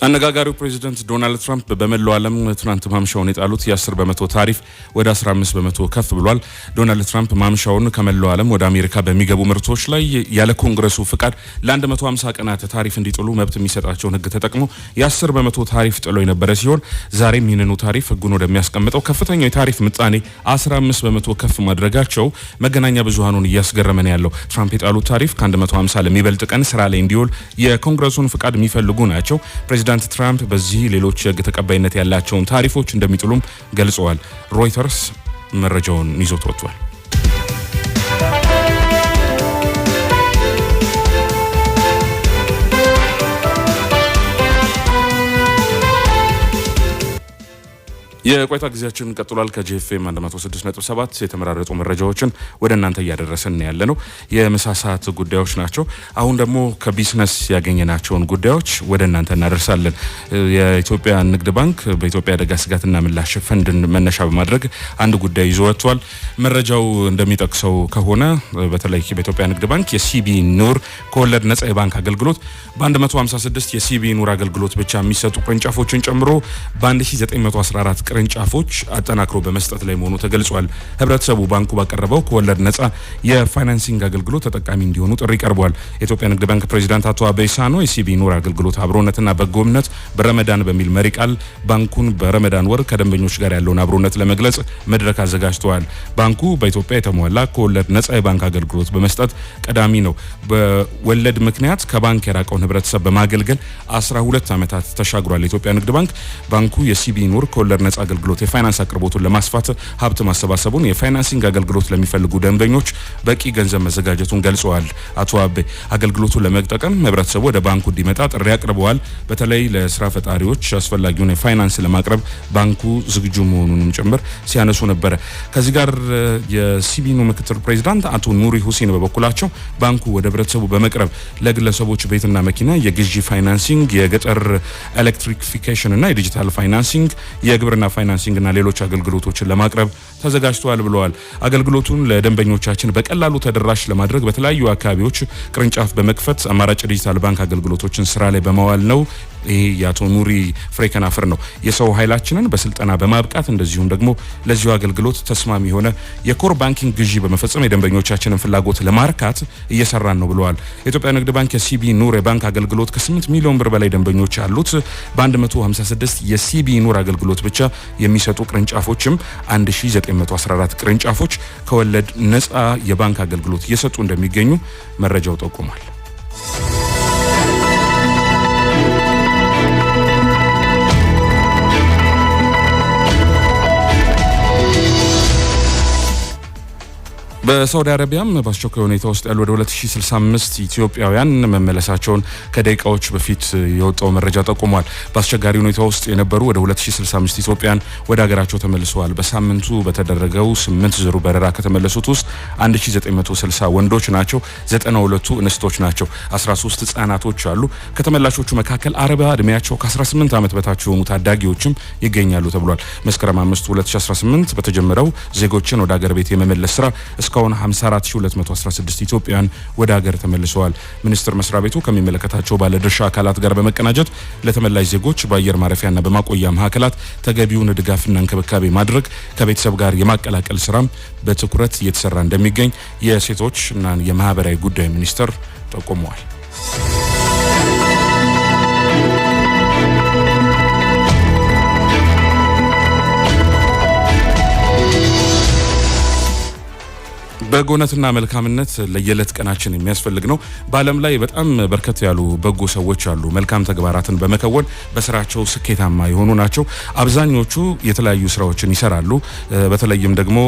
አነጋጋሪው ፕሬዚዳንት ዶናልድ ትራምፕ በመላው ዓለም ትናንት ማምሻውን የጣሉት የ10 በመቶ ታሪፍ ወደ 15 በመቶ ከፍ ብሏል። ዶናልድ ትራምፕ ማምሻውን ከመላው ዓለም ወደ አሜሪካ በሚገቡ ምርቶች ላይ ያለ ኮንግረሱ ፍቃድ ለ150 ቀናት ታሪፍ እንዲጥሉ መብት የሚሰጣቸውን ሕግ ተጠቅሞ የ10 በመቶ ታሪፍ ጥሎ የነበረ ሲሆን ዛሬም ይህንኑ ታሪፍ ሕጉን ወደሚያስቀምጠው ከፍተኛው የታሪፍ ምጣኔ 15 በመቶ ከፍ ማድረጋቸው መገናኛ ብዙሃኑን እያስገረመ ነው ያለው። ትራምፕ የጣሉት ታሪፍ ከ150 ለሚበልጥ ቀን ስራ ላይ እንዲውል የኮንግረሱን ፍቃድ የሚፈልጉ ናቸው። ፕሬዚዳንት ትራምፕ በዚህ ሌሎች የሕግ ተቀባይነት ያላቸውን ታሪፎች እንደሚጥሉም ገልጸዋል። ሮይተርስ መረጃውን ይዞት ወጥቷል። የቆይታ ጊዜያችን ቀጥሏል። ከጂኤፍኤም 106.7 የተመራረጡ መረጃዎችን ወደ እናንተ እያደረሰን ያለ ነው። የምሳ ሰዓት ጉዳዮች ናቸው። አሁን ደግሞ ከቢዝነስ ያገኘናቸውን ጉዳዮች ወደ እናንተ እናደርሳለን። የኢትዮጵያ ንግድ ባንክ በኢትዮጵያ አደጋ ስጋትና ምላሽ ፈንድን መነሻ በማድረግ አንድ ጉዳይ ይዞ ወጥቷል። መረጃው እንደሚጠቅሰው ከሆነ በተለይ በኢትዮጵያ ንግድ ባንክ የሲቢ ኑር ከወለድ ነጻ የባንክ አገልግሎት በ156 የሲቢ ኑር አገልግሎት ብቻ የሚሰጡ ቅርንጫፎችን ጨምሮ በ1914 ቅርንጫፎች አጠናክሮ በመስጠት ላይ መሆኑ ተገልጿል። ህብረተሰቡ ባንኩ ባቀረበው ከወለድ ነጻ የፋይናንሲንግ አገልግሎት ተጠቃሚ እንዲሆኑ ጥሪ ቀርቧል። የኢትዮጵያ ንግድ ባንክ ፕሬዚዳንት አቶ አበይ ሳኖ የሲቢ ኑር አገልግሎት አብሮነትና በጎምነት በረመዳን በሚል መሪ ቃል ባንኩን በረመዳን ወር ከደንበኞች ጋር ያለውን አብሮነት ለመግለጽ መድረክ አዘጋጅተዋል። ባንኩ በኢትዮጵያ የተሟላ ከወለድ ነጻ የባንክ አገልግሎት በመስጠት ቀዳሚ ነው። በወለድ ምክንያት ከባንክ የራቀውን ህብረተሰብ በማገልገል 12 ዓመታት ተሻግሯል። የኢትዮጵያ ንግድ ባንኩ የሲቢ ኑር ከወለድ ነጻ አገልግሎት የፋይናንስ አቅርቦቱን ለማስፋት ሀብት ማሰባሰቡን የፋይናንሲንግ አገልግሎት ለሚፈልጉ ደንበኞች በቂ ገንዘብ መዘጋጀቱን ገልጸዋል። አቶ አቤ አገልግሎቱን ለመጠቀም ህብረተሰቡ ወደ ባንኩ እንዲመጣ ጥሪ አቅርበዋል። በተለይ ለስራ ፈጣሪዎች አስፈላጊውን የፋይናንስ ለማቅረብ ባንኩ ዝግጁ መሆኑንም ጭምር ሲያነሱ ነበረ። ከዚህ ጋር የሲቢኑ ምክትል ፕሬዚዳንት አቶ ኑሪ ሁሴን በበኩላቸው ባንኩ ወደ ህብረተሰቡ በመቅረብ ለግለሰቦች ቤትና መኪና የግዢ ፋይናንሲንግ፣ የገጠር ኤሌክትሪፊኬሽን እና የዲጂታል ፋይናንሲንግ፣ የግብርና ፋይናንሲንግ እና ሌሎች አገልግሎቶችን ለማቅረብ ተዘጋጅተዋል ብለዋል። አገልግሎቱን ለደንበኞቻችን በቀላሉ ተደራሽ ለማድረግ በተለያዩ አካባቢዎች ቅርንጫፍ በመክፈት አማራጭ ዲጂታል ባንክ አገልግሎቶችን ስራ ላይ በመዋል ነው። ይሄ የአቶ ኑሪ ፍሬከናፍር ነው። የሰው ኃይላችንን በስልጠና በማብቃት እንደዚሁም ደግሞ ለዚሁ አገልግሎት ተስማሚ የሆነ የኮር ባንኪንግ ግዢ በመፈጸም የደንበኞቻችንን ፍላጎት ለማርካት እየሰራን ነው ብለዋል። የኢትዮጵያ ንግድ ባንክ የሲቢ ኑር የባንክ አገልግሎት ከ8 ሚሊዮን ብር በላይ ደንበኞች አሉት። በ156 የሲቢ ኑር አገልግሎት ብቻ የሚሰጡ ቅርንጫፎችም 1914 ቅርንጫፎች ከወለድ ነጻ የባንክ አገልግሎት እየሰጡ እንደሚገኙ መረጃው ጠቁሟል። በሳውዲ አረቢያም በአስቸኳይ ሁኔታ ውስጥ ያሉ ወደ 2065 ኢትዮጵያውያን መመለሳቸውን ከደቂቃዎች በፊት የወጣው መረጃ ጠቁሟል። በአስቸጋሪ ሁኔታ ውስጥ የነበሩ ወደ 2065 ኢትዮጵያውያን ወደ ሀገራቸው ተመልሰዋል። በሳምንቱ በተደረገው 8 ዙር በረራ ከተመለሱት ውስጥ 1960 ወንዶች ናቸው፣ 92ቱ እንስቶች ናቸው፣ 13 ህጻናቶች አሉ። ከተመላሾቹ መካከል አረባ እድሜያቸው ከ18 ዓመት በታች የሆኑ ታዳጊዎችም ይገኛሉ ተብሏል። መስከረም 5 2018 በተጀመረው ዜጎችን ወደ ሀገር ቤት የመመለስ ስራ እስካሁን 54216 ኢትዮጵያውያን ወደ ሀገር ተመልሰዋል። ሚኒስቴር መስሪያ ቤቱ ከሚመለከታቸው ባለድርሻ አካላት ጋር በመቀናጀት ለተመላሽ ዜጎች በአየር ማረፊያና በማቆያ ማዕከላት ተገቢውን ድጋፍና እንክብካቤ ማድረግ ከቤተሰብ ጋር የማቀላቀል ስራም በትኩረት እየተሰራ እንደሚገኝ የሴቶችና የማህበራዊ ጉዳይ ሚኒስቴር ጠቁመዋል። በጎነትና መልካምነት ለየለት ቀናችን የሚያስፈልግ ነው። በዓለም ላይ በጣም በርከት ያሉ በጎ ሰዎች አሉ። መልካም ተግባራትን በመከወን በስራቸው ስኬታማ የሆኑ ናቸው። አብዛኞቹ የተለያዩ ስራዎችን ይሰራሉ። በተለይም ደግሞ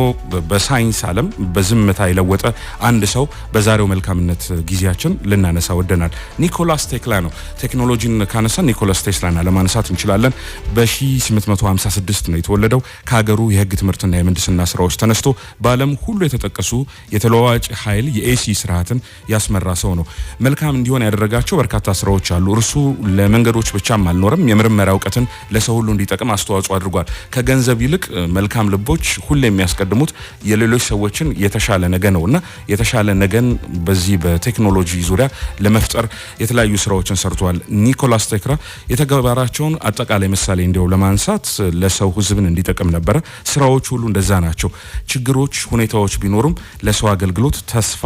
በሳይንስ ዓለም በዝምታ የለወጠ አንድ ሰው በዛሬው መልካምነት ጊዜያችን ልናነሳ ወደናል። ኒኮላስ ቴስላ ነው። ቴክኖሎጂን ካነሳ ኒኮላስ ቴስላን ለማንሳት እንችላለን። በ1856 ነው የተወለደው። ከሀገሩ የህግ ትምህርትና የምህንድስና ስራዎች ተነስቶ በዓለም ሁሉ የተጠቀሱ የተለዋዋጭ ኃይል የኤሲ ስርዓትን ያስመራ ሰው ነው። መልካም እንዲሆን ያደረጋቸው በርካታ ስራዎች አሉ። እርሱ ለመንገዶች ብቻም አልኖርም፣ የምርመራ እውቀትን ለሰው ሁሉ እንዲጠቅም አስተዋጽኦ አድርጓል። ከገንዘብ ይልቅ መልካም ልቦች ሁሉ የሚያስቀድሙት የሌሎች ሰዎችን የተሻለ ነገ ነውና የተሻለ ነገን በዚህ በቴክኖሎጂ ዙሪያ ለመፍጠር የተለያዩ ስራዎችን ሰርቷል። ኒኮላስ ቴስላ የተገበራቸውን አጠቃላይ ምሳሌ እንዲው ለማንሳት ለሰው ህዝብን እንዲጠቅም ነበር። ስራዎች ሁሉ እንደዛ ናቸው። ችግሮች፣ ሁኔታዎች ቢኖሩም ለሰው አገልግሎት ተስፋ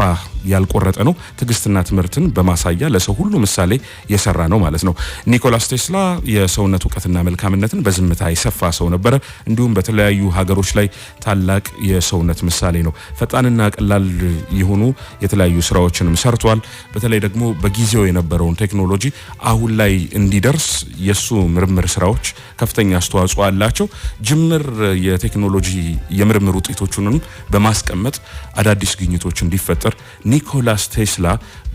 ያልቆረጠ ነው። ትግስትና ትምህርትን በማሳያ ለሰው ሁሉ ምሳሌ የሰራ ነው ማለት ነው። ኒኮላስ ቴስላ የሰውነት እውቀትና መልካምነትን በዝምታ የሰፋ ሰው ነበር። እንዲሁም በተለያዩ ሀገሮች ላይ ታላቅ የሰውነት ምሳሌ ነው። ፈጣንና ቀላል የሆኑ የተለያዩ ስራዎችንም ሰርቷል። በተለይ ደግሞ በጊዜው የነበረውን ቴክኖሎጂ አሁን ላይ እንዲደርስ የሱ ምርምር ስራዎች ከፍተኛ አስተዋጽኦ አላቸው። ጅምር የቴክኖሎጂ የምርምር ውጤቶቹንም በማስቀመጥ አዳዲስ ግኝቶች እንዲፈጠር ኒኮላስ ቴስላ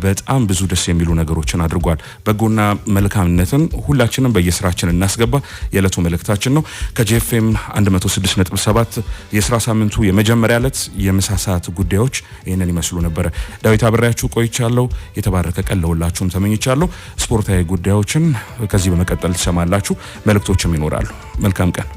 በጣም ብዙ ደስ የሚሉ ነገሮችን አድርጓል። በጎና መልካምነትን ሁላችንም በየስራችን እናስገባ የዕለቱ መልእክታችን ነው። ከጄኤፍኤም 106.7 የስራ ሳምንቱ የመጀመሪያ ዕለት የምሳ ሰዓት ጉዳዮች ይህንን ይመስሉ ነበር። ዳዊት አብሬያችሁ ቆይቻለሁ። የተባረከ ቀን ለሁላችሁም ተመኝቻለሁ። ስፖርታዊ ጉዳዮችን ከዚህ በመቀጠል ትሰማላችሁ። መልእክቶችም ይኖራሉ። መልካም ቀን።